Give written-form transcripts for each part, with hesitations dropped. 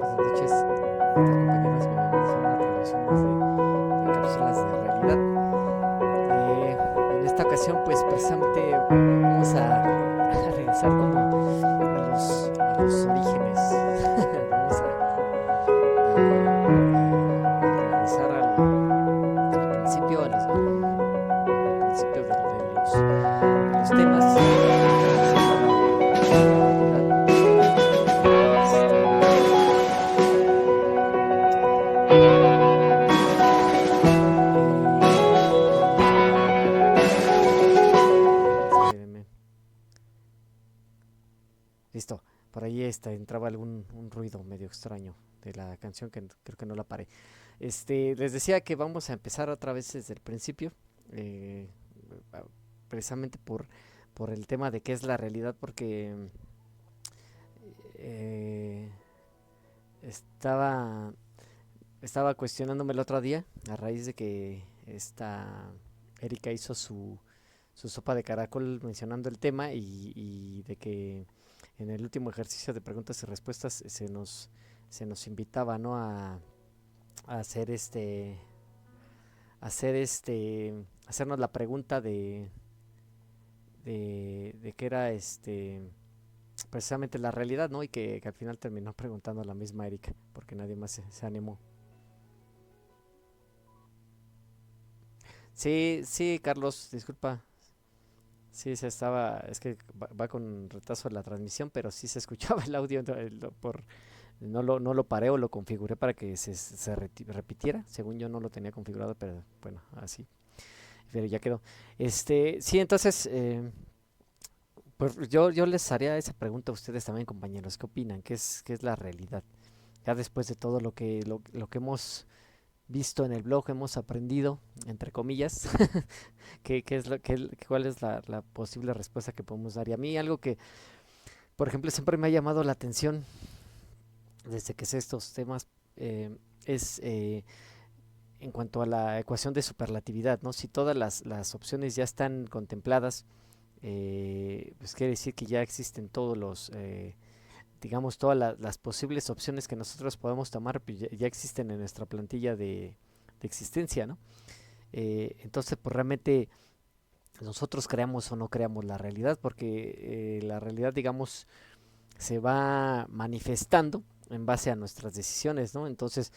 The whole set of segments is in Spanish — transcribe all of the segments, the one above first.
Buenas noches, ¿qué tal compañeros? Bienvenidos a una transmisión más de cápsulas de realidad. En esta ocasión, pues precisamente vamos a regresar como a los orígenes. Vamos a regresar al principio, al principio de los temas, regresando a la realidad. Vamos espérenme. Listo. Por ahí entraba algún un ruido medio extraño de la canción que creo que no la paré. Les decía que vamos a empezar otra vez desde el principio, eh, a- precisamente por el tema de qué es la realidad, porque eh, estaba, estaba cuestionándome el otro día a raíz de que esta Erika hizo su sopa de caracol mencionando el tema y de que en el último ejercicio de preguntas y respuestas se nos invitaba, ¿no? A hacernos la pregunta de qué era precisamente la realidad, ¿no? Y que al final terminó preguntando la misma Erika, porque nadie más se animó. Sí, sí, Carlos, disculpa. Sí, es que va con retraso la transmisión, pero sí se escuchaba el audio, no lo paré o lo configuré para que repitiera. Según yo no lo tenía configurado, pero bueno, así. Pero ya quedó. Sí, entonces, pues yo les haría esa pregunta a ustedes también, compañeros. ¿Qué opinan? ¿Qué es la realidad? Ya después de todo lo que hemos visto en el blog, hemos aprendido, entre comillas, cuál es la posible respuesta que podemos dar. Y a mí algo que, por ejemplo, siempre me ha llamado la atención desde que sé estos temas, eh, es en cuanto a la ecuación de superlatividad, ¿no? Si todas las opciones ya están contempladas, pues quiere decir que ya existen digamos, todas las posibles opciones que nosotros podemos tomar, pues ya existen en nuestra plantilla de existencia, ¿no? Entonces, pues realmente nosotros creamos o no creamos la realidad, porque la realidad, digamos, se va manifestando en base a nuestras decisiones, ¿no? Entonces,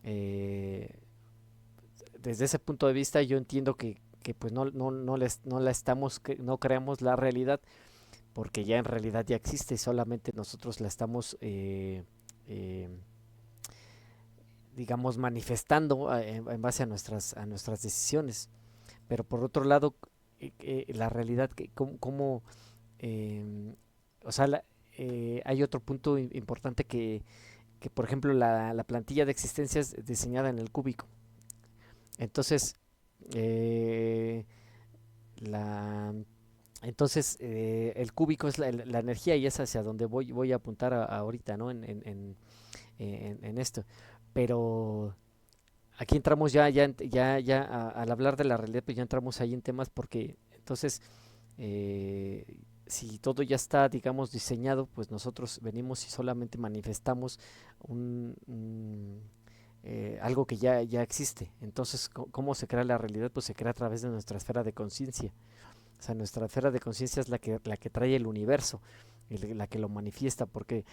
eh, desde ese punto de vista, yo entiendo que pues no la estamos, no creamos la realidad, porque ya en realidad ya existe y solamente nosotros la estamos, eh, digamos, manifestando en base a nuestras decisiones. Pero por otro lado, la realidad, eh, o sea, hay otro punto importante que, por ejemplo, la plantilla de existencia es diseñada en el cúbico. Entonces, eh, la, el cúbico es la energía y es hacia donde voy a apuntar ahorita, ¿no? En esto. Pero aquí entramos ya al hablar de la realidad, pues ya entramos ahí en temas porque entonces, si todo ya está, digamos, diseñado, pues nosotros venimos y solamente manifestamos algo que ya existe. Entonces, ¿cómo se crea la realidad? Pues se crea a través de nuestra esfera de conciencia. O sea, nuestra esfera de conciencia es la que trae el universo, la que lo manifiesta, porque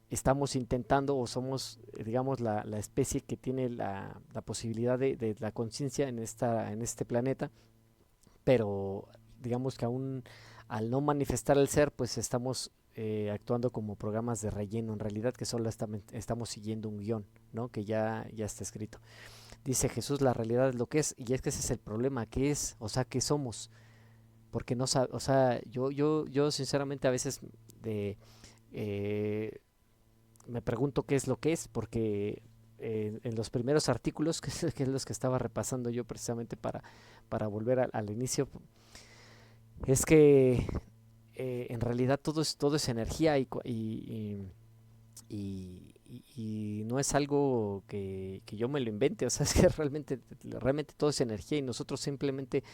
estamos intentando o somos, digamos, la especie que tiene la posibilidad de la conciencia en este planeta, pero digamos que aún al no manifestar el ser, pues estamos actuando como programas de relleno, en realidad que solo estamos siguiendo un guión, ¿no? Que ya está escrito. Dice Jesús, la realidad es lo que es, y es que ese es el problema, ¿qué es? O sea, ¿qué somos? Porque no o sea, yo sinceramente a veces de, eh, me pregunto qué es lo que es, porque en los primeros artículos, que es los que estaba repasando yo precisamente para volver al inicio, es que en realidad todo es energía y no es algo que yo me lo invente, o sea, es que realmente todo es energía y nosotros simplemente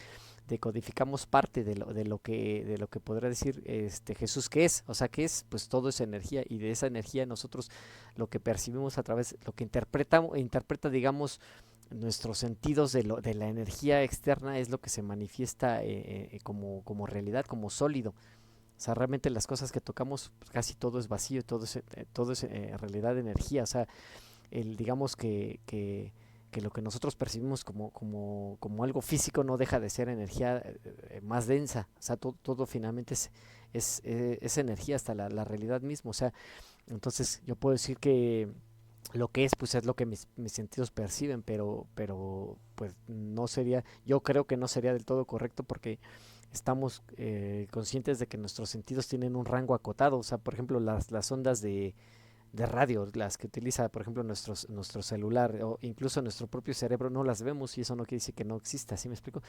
decodificamos parte de lo que podrá decir Jesús que es, o sea, que es, pues todo es energía y de esa energía nosotros lo que percibimos a través, lo que interpreta, digamos, nuestros sentidos de la energía externa es lo que se manifiesta como realidad, como sólido. O sea, realmente las cosas que tocamos, pues, casi todo es vacío, todo es en realidad energía. O sea, digamos que lo que nosotros percibimos como algo físico no deja de ser energía más densa. O sea, todo finalmente es energía hasta la realidad misma. O sea, entonces yo puedo decir que lo que es, pues es lo que mis sentidos perciben, pero pues no sería, yo creo que no sería del todo correcto porque estamos conscientes de que nuestros sentidos tienen un rango acotado. O sea, por ejemplo, las ondas de radio, las que utiliza, por ejemplo, nuestro celular o incluso nuestro propio cerebro, no las vemos y eso no quiere decir que no exista, ¿sí me explico?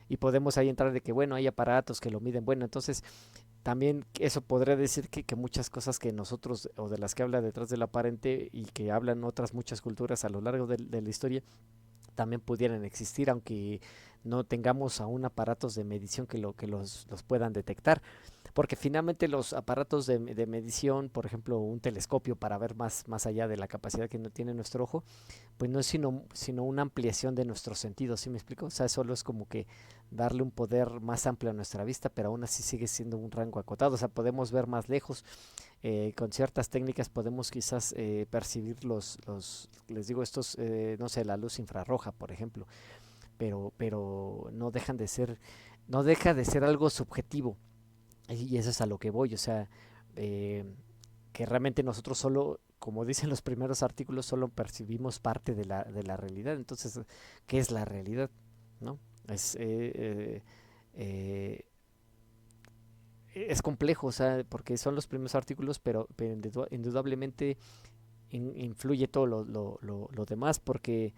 Y podemos ahí entrar de que, bueno, hay aparatos que lo miden. Bueno, entonces también eso podría decir que muchas cosas que nosotros, o de las que habla detrás del aparente y que hablan otras muchas culturas a lo largo de la historia, también pudieran existir, aunque no tengamos aún aparatos de medición que los puedan detectar. Porque finalmente los aparatos de medición, por ejemplo, un telescopio para ver más allá de la capacidad que no tiene nuestro ojo, pues no es sino una ampliación de nuestros sentidos, ¿sí me explico? O sea, solo es como que darle un poder más amplio a nuestra vista, pero aún así sigue siendo un rango acotado. O sea, podemos ver más lejos. Con ciertas técnicas podemos quizás percibir les digo, no sé, la luz infrarroja, por ejemplo, pero no deja de ser algo subjetivo. Y eso es a lo que voy, o sea, eh, que realmente nosotros solo, como dicen los primeros artículos, solo percibimos parte de la realidad. Entonces, ¿qué es la realidad? ¿No? Es, eh, eh, es complejo, o sea, porque son los primeros artículos, pero indudablemente influye todo lo demás, porque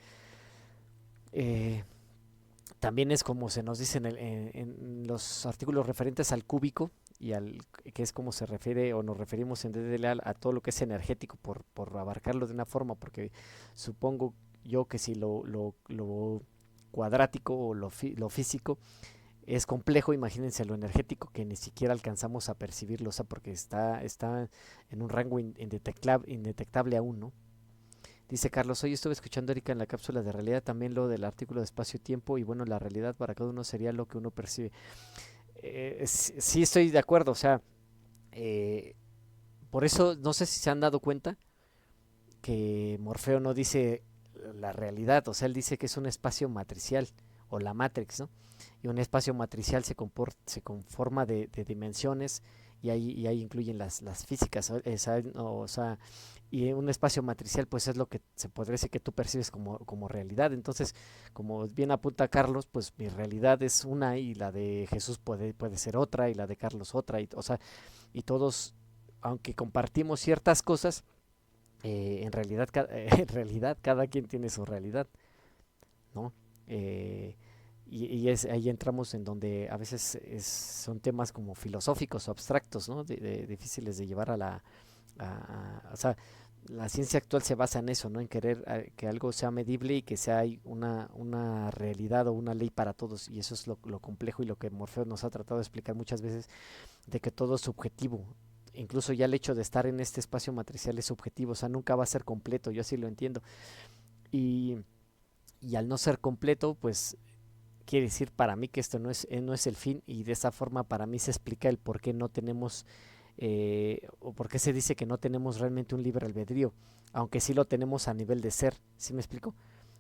eh, también es como se nos dice en los artículos referentes al cúbico y que es como se refiere o nos referimos en DDL a todo lo que es energético por abarcarlo de una forma, porque supongo yo que si lo cuadrático o lo físico es complejo, imagínense lo energético que ni siquiera alcanzamos a percibirlo, o sea, porque está en un rango indetectable aún, ¿no? Dice Carlos, hoy estuve escuchando a Erika en la cápsula de realidad, también lo del artículo de espacio-tiempo y bueno, la realidad para cada uno sería lo que uno percibe. Sí estoy de acuerdo, o sea, eh, por eso no sé si se han dado cuenta que Morfeo no dice la realidad, o sea, él dice que es un espacio matricial o la Matrix, ¿no? Y un espacio matricial se conforma de dimensiones y ahí incluyen las físicas, o sea, y un espacio matricial pues es lo que se podría decir que tú percibes como realidad. Entonces, como bien apunta Carlos, pues mi realidad es una y la de Jesús puede ser otra y la de Carlos otra, o sea, y todos, aunque compartimos ciertas cosas, en realidad cada quien tiene su realidad, ¿no? Eh, ahí entramos en donde a veces son temas como filosóficos o abstractos, ¿no? Difíciles de llevar o sea, la ciencia actual se basa en eso, ¿no? En querer que algo sea medible y que sea una realidad o una ley para todos. Y eso es lo complejo y lo que Morfeo nos ha tratado de explicar muchas veces, de que todo es subjetivo. Incluso ya el hecho de estar en este espacio matricial es subjetivo, o sea, nunca va a ser completo, yo así lo entiendo. Y, y al no ser completo, pues quiere decir para mí que esto no es el fin y de esa forma para mí se explica el por qué no tenemos o por qué se dice que no tenemos realmente un libre albedrío, aunque sí lo tenemos a nivel de ser, ¿sí me explico?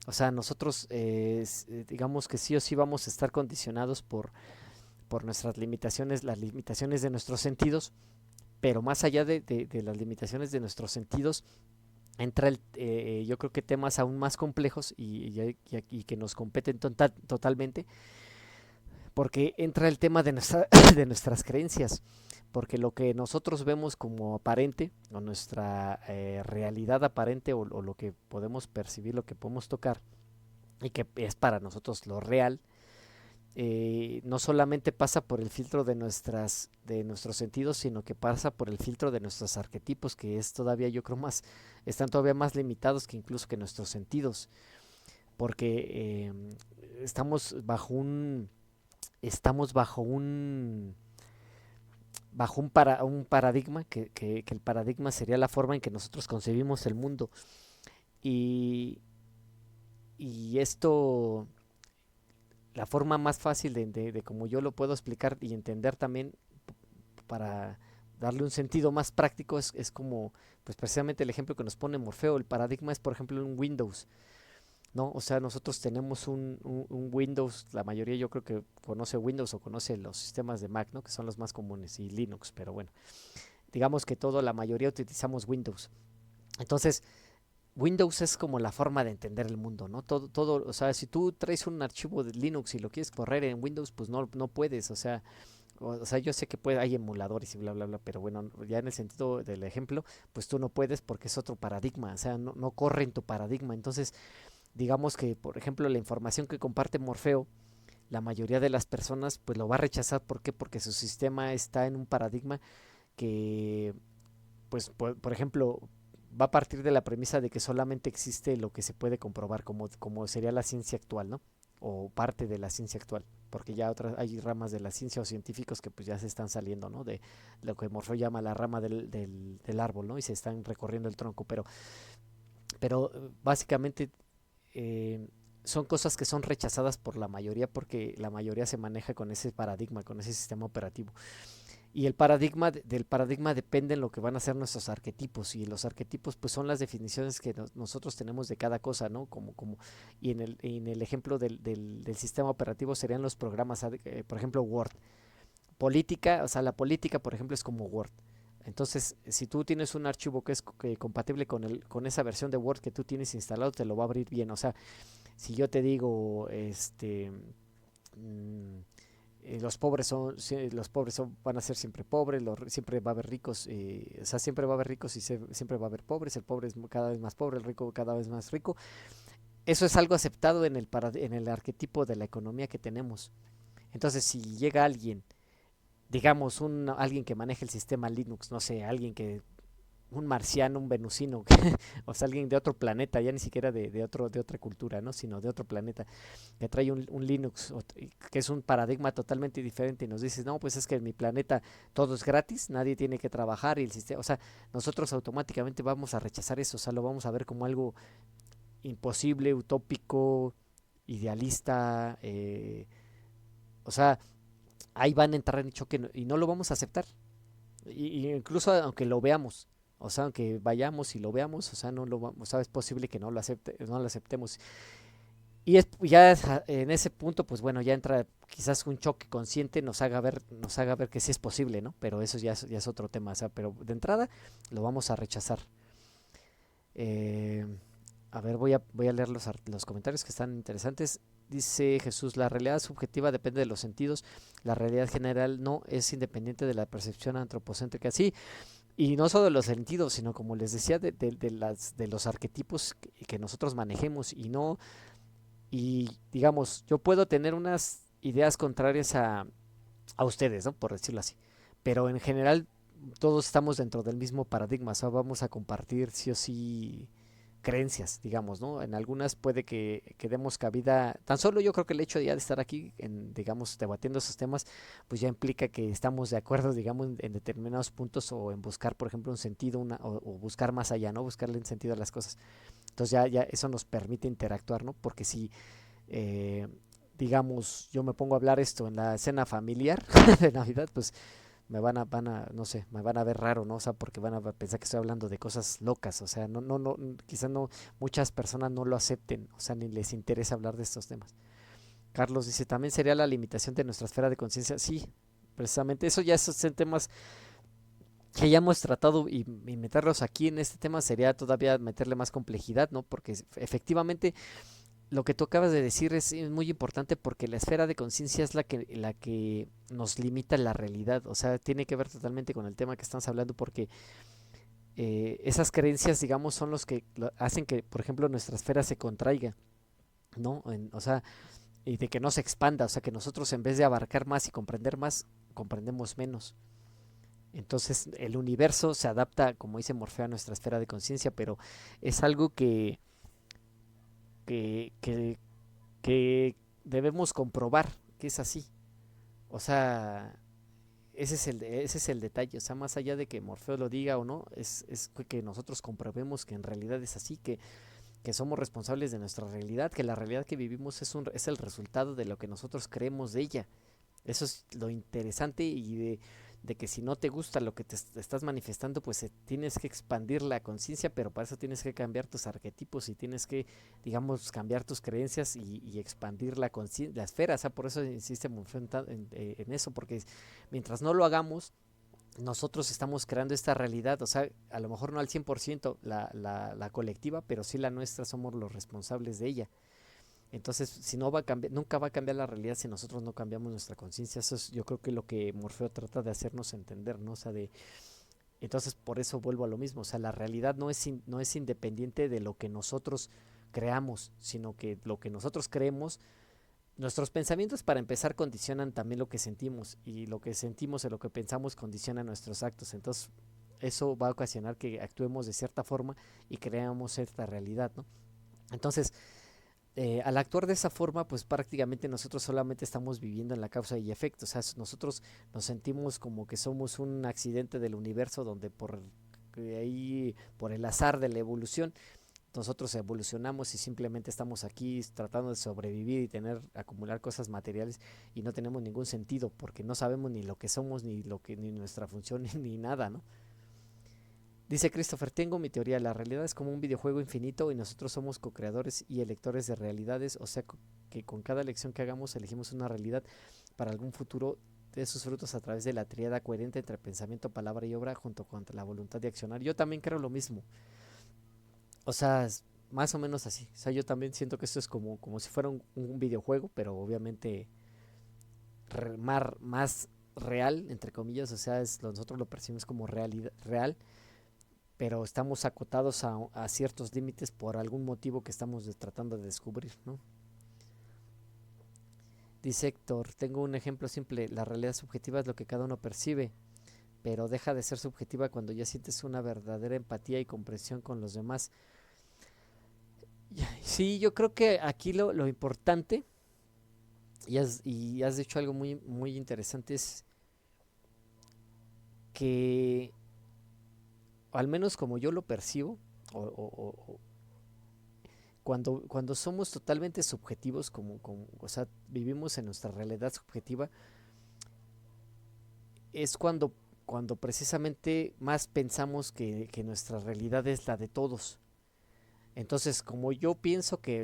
O sea, nosotros digamos que sí o sí vamos a estar condicionados por nuestras limitaciones, las limitaciones de nuestros sentidos, pero más allá de las limitaciones de nuestros sentidos, entra yo creo que temas aún más complejos y que nos competen totalmente, porque entra el tema de nuestras creencias, porque lo que nosotros vemos como aparente, o nuestra realidad aparente, o lo que podemos percibir, lo que podemos tocar, y que es para nosotros lo real, no solamente pasa por el filtro de nuestros sentidos, sino que pasa por el filtro de nuestros arquetipos, que es todavía, yo creo, están todavía más limitados que incluso que nuestros sentidos, porque estamos estamos bajo un paradigma, que el paradigma sería la forma en que nosotros concebimos el mundo. Y, y esto, la forma más fácil de como yo lo puedo explicar y entender también para darle un sentido más práctico es como, pues precisamente el ejemplo que nos pone Morfeo. El paradigma es, por ejemplo, un Windows, ¿no? O sea, nosotros tenemos un Windows, la mayoría yo creo que conoce Windows o conoce los sistemas de Mac, ¿no? Que son los más comunes, y Linux, pero bueno, digamos que la mayoría utilizamos Windows. Entonces, Windows es como la forma de entender el mundo, ¿no? O sea, si tú traes un archivo de Linux y lo quieres correr en Windows, pues no puedes, o sea, yo sé que hay emuladores y bla, bla, bla, pero bueno, ya en el sentido del ejemplo, pues tú no puedes porque es otro paradigma, o sea, no corre en tu paradigma. Entonces, digamos que, por ejemplo, la información que comparte Morfeo, la mayoría de las personas pues lo va a rechazar. ¿Por qué? Porque su sistema está en un paradigma que, pues, por ejemplo, va a partir de la premisa de que solamente existe lo que se puede comprobar, como sería la ciencia actual, ¿no? O parte de la ciencia actual, porque ya hay ramas de la ciencia o científicos que pues ya se están saliendo, ¿no? De lo que Morfeo llama la rama del árbol, ¿no? Y se están recorriendo el tronco, pero básicamente eh, son cosas que son rechazadas por la mayoría, porque la mayoría se maneja con ese paradigma, con ese sistema operativo. Y del paradigma dependen lo que van a ser nuestros arquetipos, y los arquetipos pues son las definiciones que nosotros tenemos de cada cosa, ¿no? Y en el ejemplo del sistema operativo serían los programas, por ejemplo Word. Política, o sea, la política, por ejemplo, es como Word. Entonces, si tú tienes un archivo que es compatible con esa versión de Word que tú tienes instalado, te lo va a abrir bien. O sea, si yo te digo, mm, van a ser siempre pobres, siempre va a haber ricos, o sea, siempre va a haber ricos y siempre va a haber pobres, el pobre es cada vez más pobre, el rico cada vez más rico. Eso es algo aceptado en el arquetipo de la economía que tenemos. Entonces, si llega alguien, digamos, alguien que maneje el sistema Linux, no sé, un marciano, un venusino, o sea, alguien de otro planeta, ya ni siquiera de otra cultura, ¿no? Sino de otro planeta, que trae un Linux, que es un paradigma totalmente diferente, y nos dice, no, pues es que en mi planeta todo es gratis, nadie tiene que trabajar, y el sistema, o sea, nosotros automáticamente vamos a rechazar eso, o sea, lo vamos a ver como algo imposible, utópico, idealista, o sea, ahí van a entrar en choque y no lo vamos a aceptar. Y incluso aunque lo veamos, o sea, aunque vayamos y lo veamos, o sea, no lo vamos, o sea, es posible que no lo aceptemos. Y ya en ese punto, pues bueno, ya entra quizás un choque consciente, nos haga ver que sí es posible, ¿no? Pero eso ya es otro tema, o sea, pero de entrada lo vamos a rechazar. Eh, a ver, voy a leer los comentarios que están interesantes. Dice Jesús, la realidad subjetiva depende de los sentidos, la realidad general no, es independiente de la percepción antropocéntrica. Sí, y no solo de los sentidos, sino como les decía, de los arquetipos que nosotros manejemos, y digamos, yo puedo tener unas ideas contrarias a ustedes, ¿no? Por decirlo así, pero en general todos estamos dentro del mismo paradigma, o sea, vamos a compartir sí o sí creencias, digamos, ¿no? En algunas puede que demos cabida, tan solo yo creo que el hecho de ya de estar aquí, digamos, debatiendo esos temas, pues ya implica que estamos de acuerdo, digamos, en determinados puntos, o en buscar, por ejemplo, un sentido, o buscar más allá, ¿no? Buscarle un sentido a las cosas. Entonces ya eso nos permite interactuar, ¿no? Porque si, eh, digamos, yo me pongo a hablar esto en la cena familiar de Navidad, pues no sé, me van a ver raro, ¿no? O sea, porque van a pensar que estoy hablando de cosas locas, o sea, quizás no, muchas personas no lo acepten, o sea, ni les interesa hablar de estos temas. Carlos dice, también sería la limitación de nuestra esfera de conciencia. Sí, precisamente, eso ya son temas que ya hemos tratado, y meterlos aquí en este tema sería todavía meterle más complejidad, ¿no? Porque efectivamente lo que tú acabas de decir es muy importante, porque la esfera de conciencia es la que nos limita la realidad. O sea, tiene que ver totalmente con el tema que estamos hablando, porque esas creencias, digamos, son los que hacen que, por ejemplo, nuestra esfera se contraiga, ¿no? O sea, y de que no se expanda, o sea, que nosotros en vez de abarcar más y comprender más, comprendemos menos. Entonces el universo se adapta, como dice Morfeo, a nuestra esfera de conciencia, pero es algo que, que, que debemos comprobar que es así. O sea, ese es el detalle. O sea, más allá de que Morfeo lo diga o no, es que nosotros comprobemos que en realidad es así, que somos responsables de nuestra realidad, que la realidad que vivimos es el resultado de lo que nosotros creemos de ella. Eso es lo interesante y de que si no te gusta lo que te estás manifestando, pues tienes que expandir la conciencia, pero para eso tienes que cambiar tus arquetipos y tienes que, digamos, cambiar tus creencias y expandir la esfera. O sea, por eso insiste en eso, porque mientras no lo hagamos, nosotros estamos creando esta realidad, o sea, a lo mejor no al 100% la colectiva, pero sí la nuestra, somos los responsables de ella. Entonces, si no va a cambiar, nunca va a cambiar la realidad si nosotros no cambiamos nuestra conciencia. Eso es, yo creo que lo que Morfeo trata de hacernos entender, ¿no? O sea, entonces por eso vuelvo a lo mismo. O sea, la realidad no es independiente de lo que nosotros creamos, sino que lo que nosotros creemos, nuestros pensamientos para empezar condicionan también lo que sentimos y lo que sentimos y lo que pensamos condiciona nuestros actos. Entonces, eso va a ocasionar que actuemos de cierta forma y creamos cierta realidad, ¿no? Entonces, al actuar de esa forma, pues prácticamente nosotros solamente estamos viviendo en la causa y efecto. O sea, nosotros nos sentimos como que somos un accidente del universo donde ahí, por el azar de la evolución, nosotros evolucionamos y simplemente estamos aquí tratando de sobrevivir y acumular cosas materiales y no tenemos ningún sentido porque no sabemos ni lo que somos, ni nuestra función, ni nada, ¿no? Dice Christopher, tengo mi teoría, la realidad es como un videojuego infinito y nosotros somos co-creadores y electores de realidades, o sea que con cada elección que hagamos elegimos una realidad para algún futuro de sus frutos a través de la tríada coherente entre pensamiento, palabra y obra junto con la voluntad de accionar. Yo también creo lo mismo, o sea, es más o menos así, o sea, yo también siento que esto es como si fuera un videojuego, pero obviamente más real, entre comillas, o sea, nosotros lo percibimos como realidad, real, pero estamos acotados a ciertos límites por algún motivo que estamos tratando de descubrir, ¿no? Dice Héctor, tengo un ejemplo simple, la realidad subjetiva es lo que cada uno percibe, pero deja de ser subjetiva cuando ya sientes una verdadera empatía y comprensión con los demás. Sí, yo creo que aquí lo importante, y has dicho algo muy, muy interesante, es que, al menos como yo lo percibo, o cuando somos totalmente subjetivos, o sea, vivimos en nuestra realidad subjetiva, es cuando precisamente más pensamos que nuestra realidad es la de todos. Entonces, como yo pienso que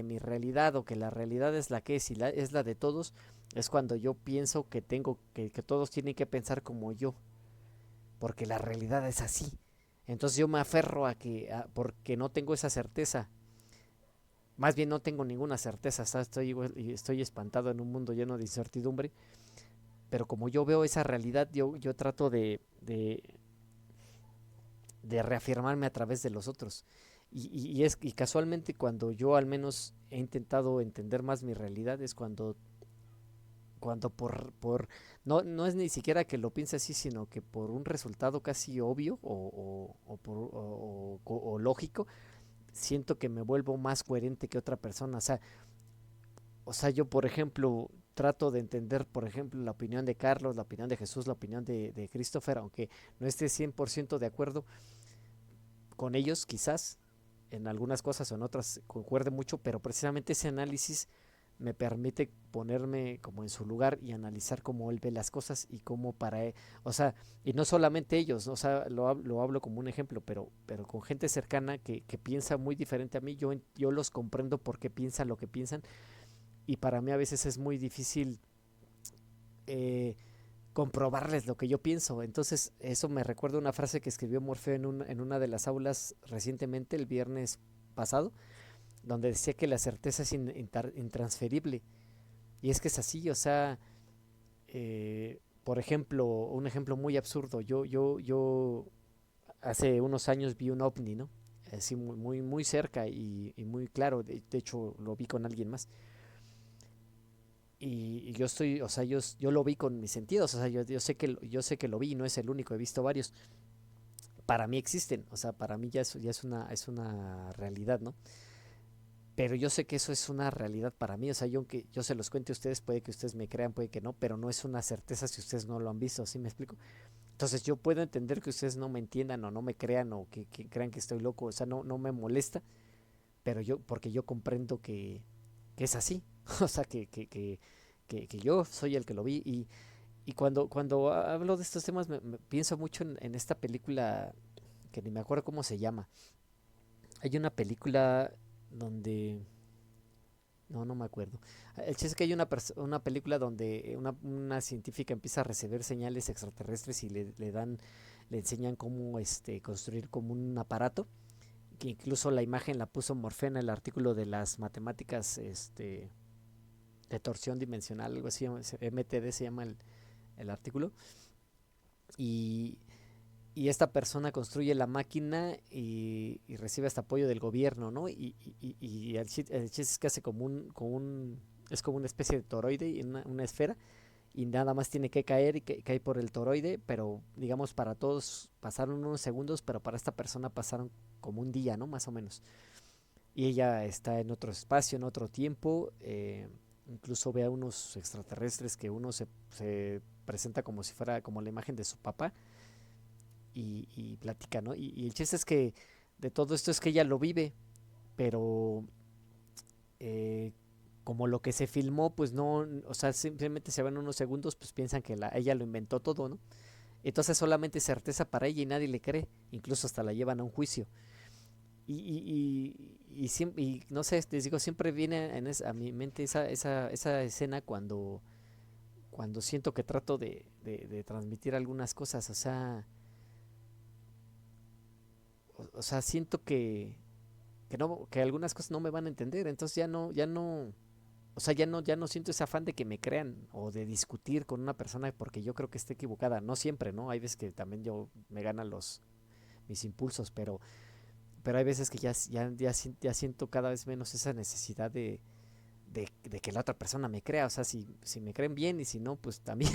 mi realidad o que la realidad es la que es es la de todos, es cuando yo pienso que todos tienen que pensar como yo, porque la realidad es así. Entonces yo me aferro porque no tengo esa certeza. Más bien no tengo ninguna certeza, estoy espantado en un mundo lleno de incertidumbre, pero como yo veo esa realidad, yo trato de reafirmarme a través de los otros. Y casualmente cuando yo al menos he intentado entender más mi realidad es cuando no es ni siquiera que lo piense así, sino que por un resultado casi obvio o lógico, siento que me vuelvo más coherente que otra persona. O sea, yo, por ejemplo, trato de entender, por ejemplo, la opinión de Carlos, la opinión de Jesús, la opinión de Christopher, aunque no esté 100% de acuerdo con ellos, quizás en algunas cosas o en otras concuerde mucho, pero precisamente ese análisis me permite ponerme como en su lugar y analizar cómo él ve las cosas y cómo para él, o sea, y no solamente ellos, ¿no? O sea, lo hablo como un ejemplo, pero con gente cercana que piensa muy diferente a mí, yo los comprendo porque piensan lo que piensan y para mí a veces es muy difícil eh, comprobarles lo que yo pienso. Entonces, eso me recuerda una frase que escribió Morfeo en una de las aulas recientemente, el viernes pasado, donde decía que la certeza es intransferible. Y es que es así, o sea, por ejemplo, un ejemplo muy absurdo, yo hace unos años vi un ovni, ¿no? Así muy, muy, muy cerca y muy claro, de hecho lo vi con alguien más. y yo estoy, o sea, yo lo vi con mis sentidos, o sea, yo sé que lo vi, no es el único, he visto varios. Para mí existen, o sea, para mí ya es una realidad, ¿no? Pero yo sé que eso es una realidad para mí, o sea, yo aunque yo se los cuente a ustedes, puede que ustedes me crean, puede que no, pero no es una certeza si ustedes no lo han visto, ¿sí me explico? Entonces yo puedo entender que ustedes no me entiendan o no me crean o que crean que estoy loco, o sea, no me molesta, pero porque yo comprendo que es así, o sea, que yo soy el que lo vi y cuando hablo de estos temas pienso mucho en esta película que ni me acuerdo cómo se llama. Hay una película donde... No me acuerdo. El chiste es que hay una película donde una científica empieza a recibir señales extraterrestres y le enseñan cómo construir como un aparato, que incluso la imagen la puso Morfeo en el artículo de las matemáticas de torsión dimensional, algo así, MTD se llama el artículo. Y, y esta persona construye la máquina y recibe este apoyo del gobierno, ¿no? Y el chiste es que hace es como una especie de toroide y una esfera y nada más tiene que caer y cae por el toroide, pero digamos para todos pasaron unos segundos, pero para esta persona pasaron como un día, ¿no? Más o menos. Y ella está en otro espacio, en otro tiempo, incluso ve a unos extraterrestres que se presenta como si fuera como la imagen de su papá y platica, ¿no? Y el chiste es que de todo esto es que ella lo vive, pero eh, como lo que se filmó, pues no, o sea, simplemente se ven unos segundos, pues piensan que ella lo inventó todo, ¿no? Entonces solamente es certeza para ella y nadie le cree, incluso hasta la llevan a un juicio. Y no sé, les digo, siempre viene a mi mente esa escena cuando siento que trato de transmitir algunas cosas, o sea, siento que algunas cosas no me van a entender, entonces o sea, ya no siento ese afán de que me crean o de discutir con una persona porque yo creo que esté equivocada, no siempre, ¿no? Hay veces que también yo me ganan mis impulsos, pero hay veces que ya siento cada vez menos esa necesidad de que la otra persona me crea, o sea, si me creen bien y si no, pues también,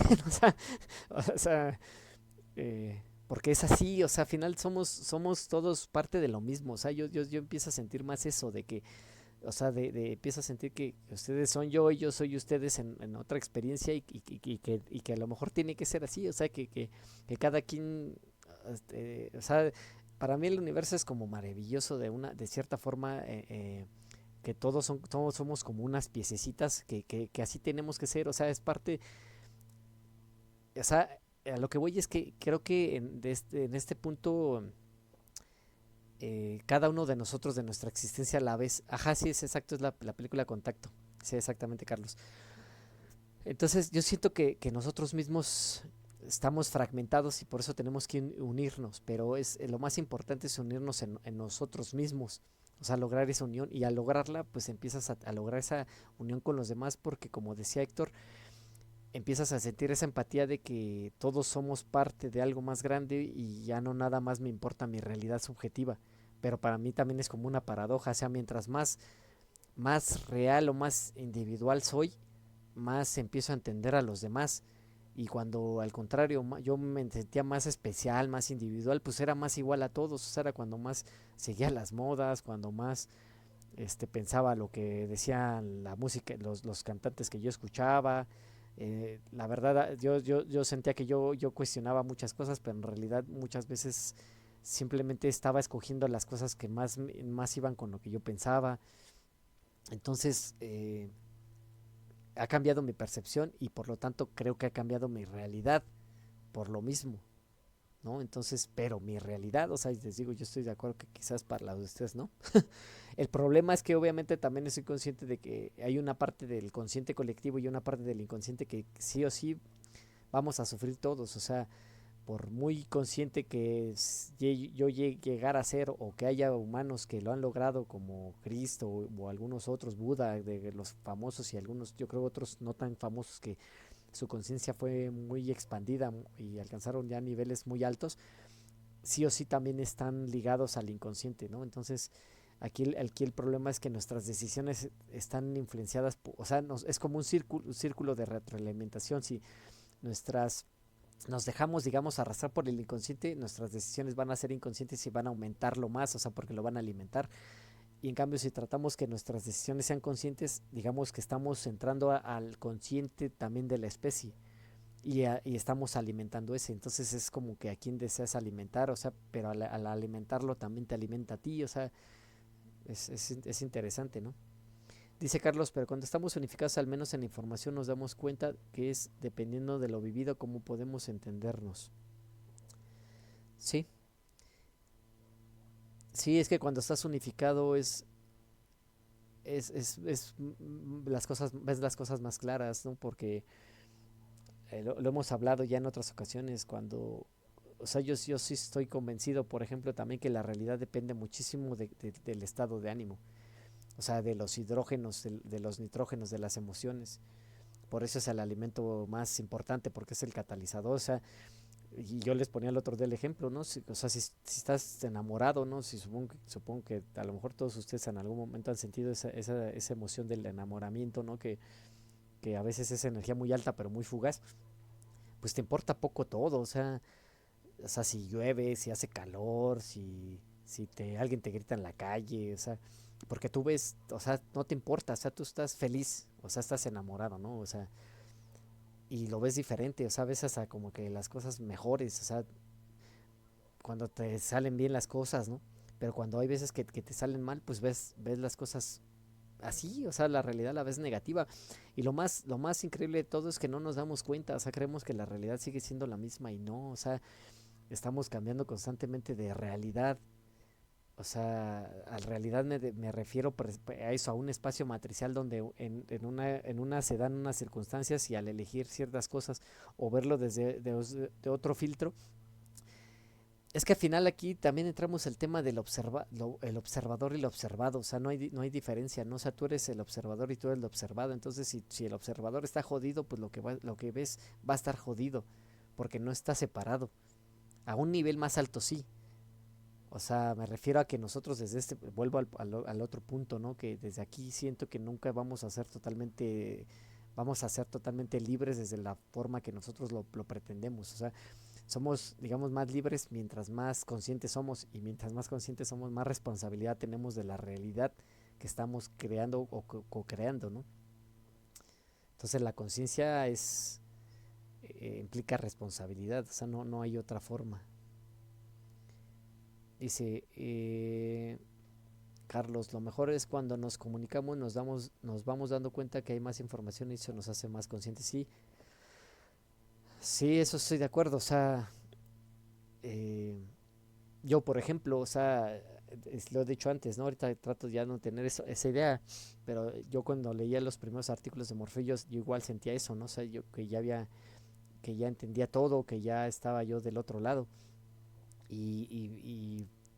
o sea, porque es así, o sea, al final somos todos parte de lo mismo, o sea, yo empiezo a sentir más eso, de que, o sea, empiezo a sentir que ustedes son yo y yo soy ustedes en otra experiencia y que a lo mejor tiene que ser así, o sea, que cada quien, o sea, para mí el universo es como maravilloso de cierta forma, que todos somos como unas piececitas que así tenemos que ser, o sea, es parte, o sea, a lo que voy es que creo que en este punto cada uno de nosotros de nuestra existencia a la vez, ajá, sí, es exacto, es la película Contacto, sí, exactamente, Carlos. Entonces yo siento que nosotros mismos estamos fragmentados y por eso tenemos que unirnos, pero lo más importante es unirnos en nosotros mismos, o sea, lograr esa unión y al lograrla, pues empiezas a lograr esa unión con los demás porque como decía Héctor, empiezas a sentir esa empatía de que todos somos parte de algo más grande y ya no nada más me importa mi realidad subjetiva, pero para mí también es como una paradoja, o sea, mientras más real o más individual soy, más empiezo a entender a los demás. Y cuando al contrario yo me sentía más especial, más individual, pues era más igual a todos. O sea, era cuando más seguía las modas, cuando más pensaba lo que decían la música, los cantantes que yo escuchaba. La verdad, yo sentía que yo cuestionaba muchas cosas, pero en realidad muchas veces simplemente estaba escogiendo las cosas que más iban con lo que yo pensaba. Entonces, ha cambiado mi percepción y por lo tanto creo que ha cambiado mi realidad por lo mismo, ¿no? Entonces, pero mi realidad, o sea, les digo, yo estoy de acuerdo que quizás para la de ustedes, ¿no? El problema es que obviamente también estoy consciente de que hay una parte del consciente colectivo y una parte del inconsciente que sí o sí vamos a sufrir todos, o sea, por muy consciente que yo llegara a ser o que haya humanos que lo han logrado como Cristo o algunos otros, Buda, de los famosos y algunos, yo creo otros no tan famosos que su conciencia fue muy expandida y alcanzaron ya niveles muy altos, sí o sí también están ligados al inconsciente, ¿no? Entonces, Aquí el problema es que nuestras decisiones están influenciadas, o sea, es como un círculo de retroalimentación. Si nuestras nos dejamos, digamos, arrastrar por el inconsciente, nuestras decisiones van a ser inconscientes y van a aumentarlo más, o sea, porque lo van a alimentar. Y en cambio, si tratamos que nuestras decisiones sean conscientes, digamos que estamos entrando al consciente también de la especie y estamos alimentando ese. Entonces es como que a quien deseas alimentar, o sea, pero al alimentarlo también te alimenta a ti, o sea, es interesante, ¿no? Dice Carlos, pero cuando estamos unificados, al menos en la información, nos damos cuenta que es dependiendo de lo vivido cómo podemos entendernos. Sí, sí, es que cuando estás unificado las cosas, ves las cosas más claras, ¿no? Porque lo hemos hablado ya en otras ocasiones, cuando, o sea, yo sí estoy convencido, por ejemplo, también que la realidad depende muchísimo del estado de ánimo, o sea, de los hidrógenos, de los nitrógenos, de las emociones. Por eso es el alimento más importante, porque es el catalizador, o sea, y yo les ponía el otro del ejemplo, ¿no? O sea, si estás enamorado, ¿no? Si supongo que a lo mejor todos ustedes en algún momento han sentido esa emoción del enamoramiento, ¿no? Que a veces es energía muy alta pero muy fugaz, pues te importa poco todo, o sea, si llueve, si hace calor, si alguien te grita en la calle, o sea, porque tú ves, o sea, no te importa, o sea, tú estás feliz, o sea, estás enamorado, ¿no? O sea, y lo ves diferente, o sea, ves hasta como que las cosas mejores, o sea, cuando te salen bien las cosas, ¿no? Pero cuando hay veces que te salen mal, pues ves las cosas así, o sea, la realidad la ves negativa. Y lo más increíble de todo es que no nos damos cuenta, o sea, creemos que la realidad sigue siendo la misma y no, o sea, estamos cambiando constantemente de realidad. O sea, a realidad me refiero a eso, a un espacio matricial donde en una se dan unas circunstancias y al elegir ciertas cosas o verlo desde de otro filtro, es que al final aquí también entramos el tema del el observador y el observado, o sea, no hay diferencia, ¿no? O sea, tú eres el observador y tú eres el observado, entonces si el observador está jodido, pues lo que ves va a estar jodido, porque no está separado. A un nivel más alto sí. O sea, me refiero a que nosotros desde vuelvo al otro punto, ¿no? Que desde aquí siento que nunca vamos a ser totalmente libres desde la forma que nosotros lo pretendemos. O sea, somos, digamos, más libres mientras más conscientes somos y mientras más conscientes somos, más responsabilidad tenemos de la realidad que estamos creando o co-creando, ¿no? Entonces la conciencia implica responsabilidad, o sea, no hay otra forma. Dice, Carlos, lo mejor es cuando nos comunicamos, nos vamos dando cuenta que hay más información y eso nos hace más conscientes. Sí, sí, eso estoy de acuerdo. O sea, eh, yo, por ejemplo, o sea, lo he dicho antes, ¿no? Ahorita trato ya de no tener esa idea, pero yo cuando leía los primeros artículos de Morfeo, yo igual sentía eso, ¿no? O sea, yo que ya entendía todo, que ya estaba yo del otro lado.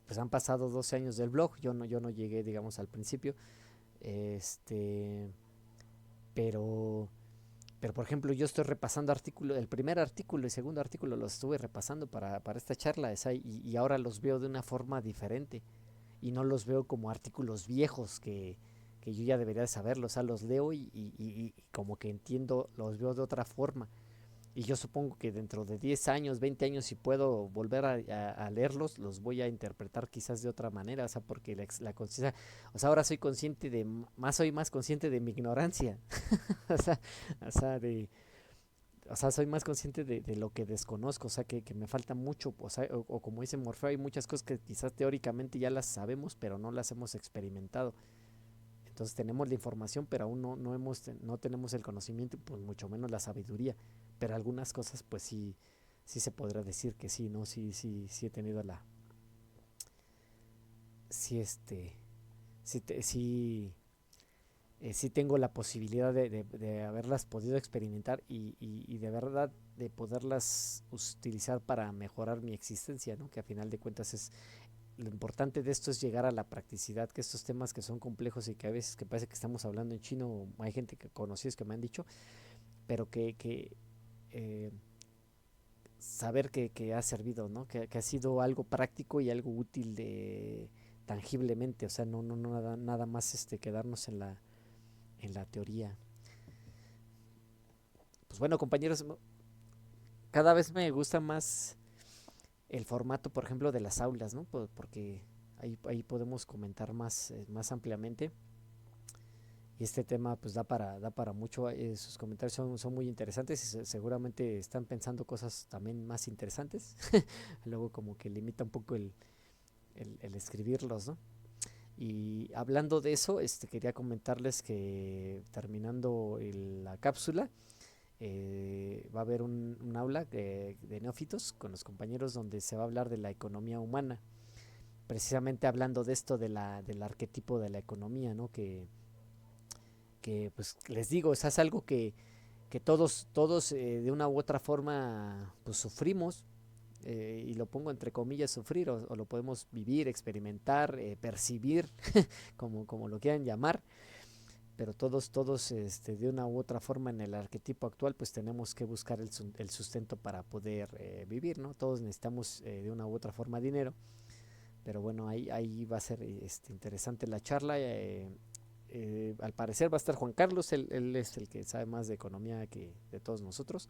Pues han pasado 12 años del blog, yo no llegué, digamos, al principio. Este, pero Pero por ejemplo, yo estoy repasando el primer artículo y segundo artículo los estuve repasando para esta charla esa, y ahora los veo de una forma diferente y no los veo como artículos viejos que yo ya debería de saberlos, o sea, los leo y como que entiendo, los veo de otra forma. Y yo supongo que dentro de 10 años, 20 años, si puedo volver a leerlos, los voy a interpretar quizás de otra manera, o sea, porque la conciencia, o sea, ahora soy consciente soy más consciente de mi ignorancia, o sea, o sea, o sea, soy más consciente de lo que desconozco, o sea, que me falta mucho, o sea, o como dice Morfeo, hay muchas cosas que quizás teóricamente ya las sabemos, pero no las hemos experimentado. Entonces tenemos la información, pero aún no tenemos el conocimiento, pues mucho menos la sabiduría. Pero algunas cosas, pues sí se podrá decir que sí, ¿no? Sí he tenido sí sí, sí tengo la posibilidad de haberlas podido experimentar y de verdad de poderlas utilizar para mejorar mi existencia, ¿no? Que a final de cuentas es lo importante de esto es llegar a la practicidad, que estos temas que son complejos y que a veces que parece que estamos hablando en chino, hay gente que conocidos que me han dicho, pero eh, saber que ha servido, ¿no? Que ha sido algo práctico y algo útil tangiblemente, o sea, no nada más quedarnos en la teoría. Pues bueno, compañeros, cada vez me gusta más el formato, por ejemplo, de las aulas, ¿no? Porque ahí podemos comentar más ampliamente. Y este tema pues da para mucho. Sus comentarios son muy interesantes y seguramente están pensando cosas también más interesantes. Luego como que limita un poco el escribirlos, ¿no? Y hablando de eso, quería comentarles que terminando la cápsula, va a haber un aula de neófitos con los compañeros donde se va a hablar de la economía humana, precisamente hablando de esto del arquetipo de la economía, ¿no? Que pues les digo, es algo que todos de una u otra forma pues sufrimos, y lo pongo entre comillas sufrir, o lo podemos vivir, experimentar, percibir, como lo quieran llamar, pero todos de una u otra forma en el arquetipo actual pues tenemos que buscar el sustento para poder vivir, ¿no? Todos necesitamos de una u otra forma dinero, pero bueno, ahí va a ser interesante la charla. Al parecer va a estar Juan Carlos, él es el que sabe más de economía que de todos nosotros.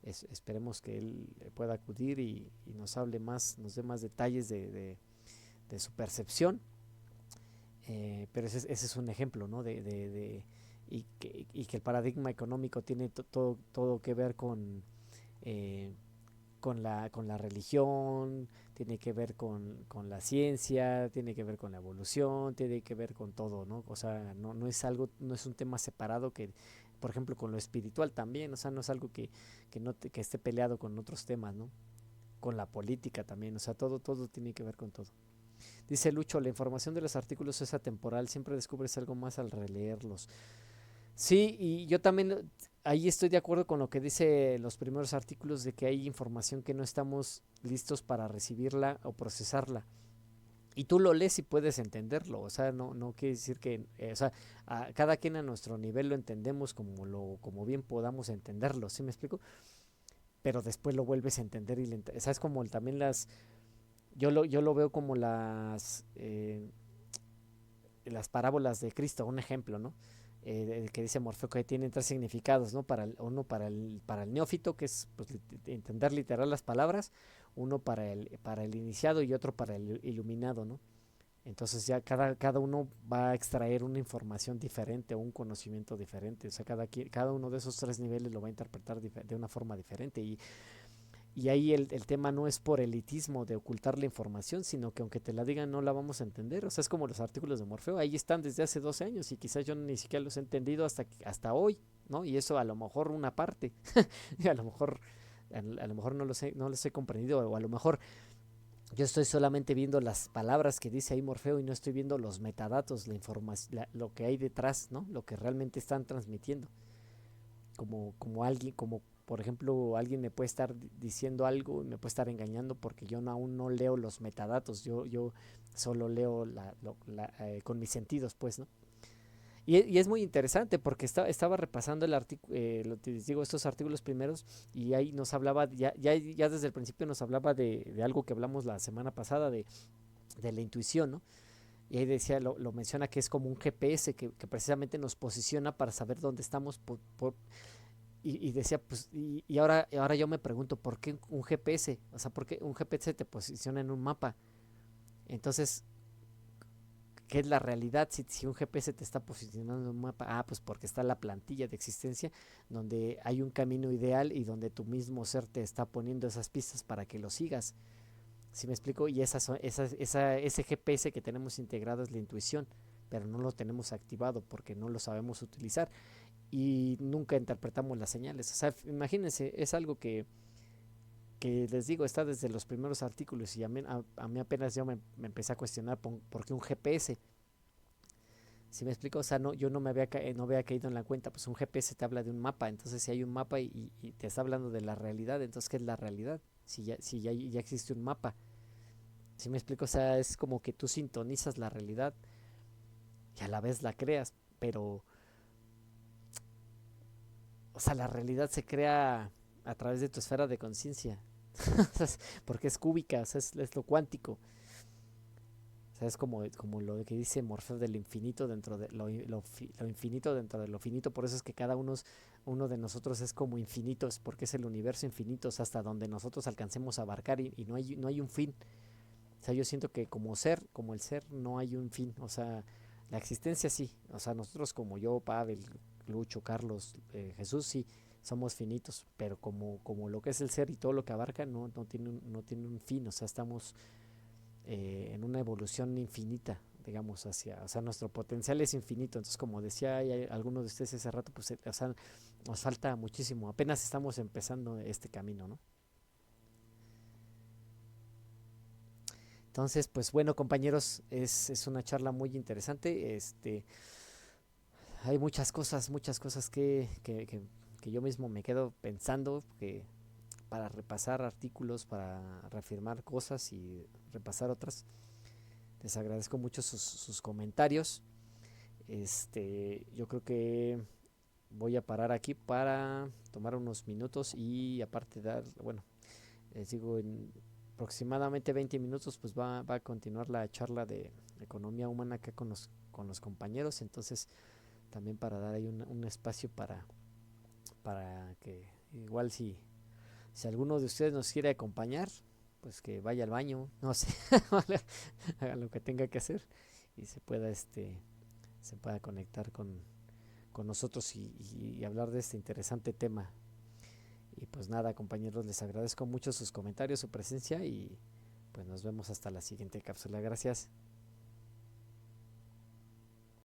Esperemos que él pueda acudir y nos hable más, nos dé más detalles de su percepción. Pero ese es un ejemplo, ¿no? Y que el paradigma económico tiene todo que ver eh, con la religión, tiene que ver con la ciencia, tiene que ver con la evolución, tiene que ver con todo, ¿no? O sea, no es algo, no es un tema separado que, por ejemplo, con lo espiritual también, o sea, no es algo que esté peleado con otros temas, ¿no? Con la política también, o sea, todo tiene que ver con todo. Dice Lucho, la información de los artículos es atemporal, siempre descubres algo más al releerlos. Sí, y yo también ahí estoy de acuerdo con lo que dice los primeros artículos de que hay información que no estamos listos para recibirla o procesarla. Y tú lo lees y puedes entenderlo, o sea, no quiere decir que, o sea, cada quien a nuestro nivel lo entendemos como bien podamos entenderlo, ¿sí me explico? Pero después lo vuelves a entender o sea, es como también yo lo veo como las parábolas de Cristo, un ejemplo, ¿no? Que dice Morfeo que tienen tres significados, ¿no? Uno para el neófito, que es pues, entender literal las palabras, uno para el iniciado y otro para el iluminado, ¿no? Entonces ya cada uno va a extraer una información diferente o un conocimiento diferente, o sea, cada uno de esos tres niveles lo va a interpretar de una forma diferente. Y ahí el tema no es por elitismo de ocultar la información, sino que aunque te la digan no la vamos a entender. O sea, es como los artículos de Morfeo, ahí están desde hace 12 años y quizás yo ni siquiera los he entendido hasta hoy, ¿no? Y eso a lo mejor una parte, y a lo mejor no los he comprendido, o a lo mejor yo estoy solamente viendo las palabras que dice ahí Morfeo y no estoy viendo los metadatos, la información, lo que hay detrás, ¿no? Lo que realmente están transmitiendo. Como alguien, como por ejemplo, alguien me puede estar diciendo algo y me puede estar engañando porque yo aún no leo los metadatos, yo solo leo con mis sentidos, pues, ¿no? Y es muy interesante porque estaba repasando el artículo, les digo, estos artículos primeros, y ahí nos hablaba, ya desde el principio nos hablaba de algo que hablamos la semana pasada, de la intuición, ¿no? Y ahí decía, lo menciona que es como un GPS que precisamente nos posiciona para saber dónde estamos y decía, pues, ahora yo me pregunto, ¿por qué un GPS? O sea, ¿por qué un GPS te posiciona en un mapa? Entonces, ¿qué es la realidad si un GPS te está posicionando en un mapa? Ah, pues porque está la plantilla de existencia donde hay un camino ideal y donde tu mismo ser te está poniendo esas pistas para que lo sigas. ¿Sí me explico? Y ese GPS que tenemos integrado es la intuición, pero no lo tenemos activado porque no lo sabemos utilizar y nunca interpretamos las señales. O sea, imagínense, es algo que les digo, está desde los primeros artículos y a mí apenas yo me empecé a cuestionar por qué un GPS. ¿Sí me explico? O sea, yo no había caído en la cuenta, pues un GPS te habla de un mapa, entonces si hay un mapa y te está hablando de la realidad, entonces ¿qué es la realidad? Si ya existe un mapa. ¿Sí me explico? O sea, es como que tú sintonizas la realidad y a la vez la creas, pero, o sea, la realidad se crea a través de tu esfera de conciencia, porque es cúbica, o sea, es lo cuántico. O sea, es como lo que dice Morfeo del infinito dentro de lo infinito dentro de lo finito. Por eso es que cada uno de nosotros es como infinitos, porque es el universo infinito, o sea, hasta donde nosotros alcancemos a abarcar y no hay un fin. O sea, yo siento que como ser, como el ser, no hay un fin. O sea, la existencia sí. O sea, nosotros como yo, Pavel, Lucho, Carlos, Jesús, sí, somos finitos. Pero como lo que es el ser y todo lo que abarca, no tiene un fin. O sea, estamos en una evolución infinita, digamos, o sea, nuestro potencial es infinito. Entonces, como decía algunos de ustedes hace rato, pues, o sea, nos falta muchísimo. Apenas estamos empezando este camino, ¿no? Entonces, pues bueno, compañeros, es una charla muy interesante. Hay muchas cosas que yo mismo me quedo pensando para repasar artículos, para reafirmar cosas y repasar otras. Les agradezco mucho sus comentarios. Yo creo que voy a parar aquí para tomar unos minutos y aparte bueno, les digo, en aproximadamente 20 minutos pues va a continuar la charla de economía humana acá con los compañeros. Entonces también para dar ahí un espacio para que igual si alguno de ustedes nos quiere acompañar, pues que vaya al baño, no sé, haga lo que tenga que hacer y se pueda conectar con nosotros y hablar de este interesante tema. Y pues nada, compañeros, les agradezco mucho sus comentarios, su presencia y pues nos vemos hasta la siguiente cápsula. Gracias.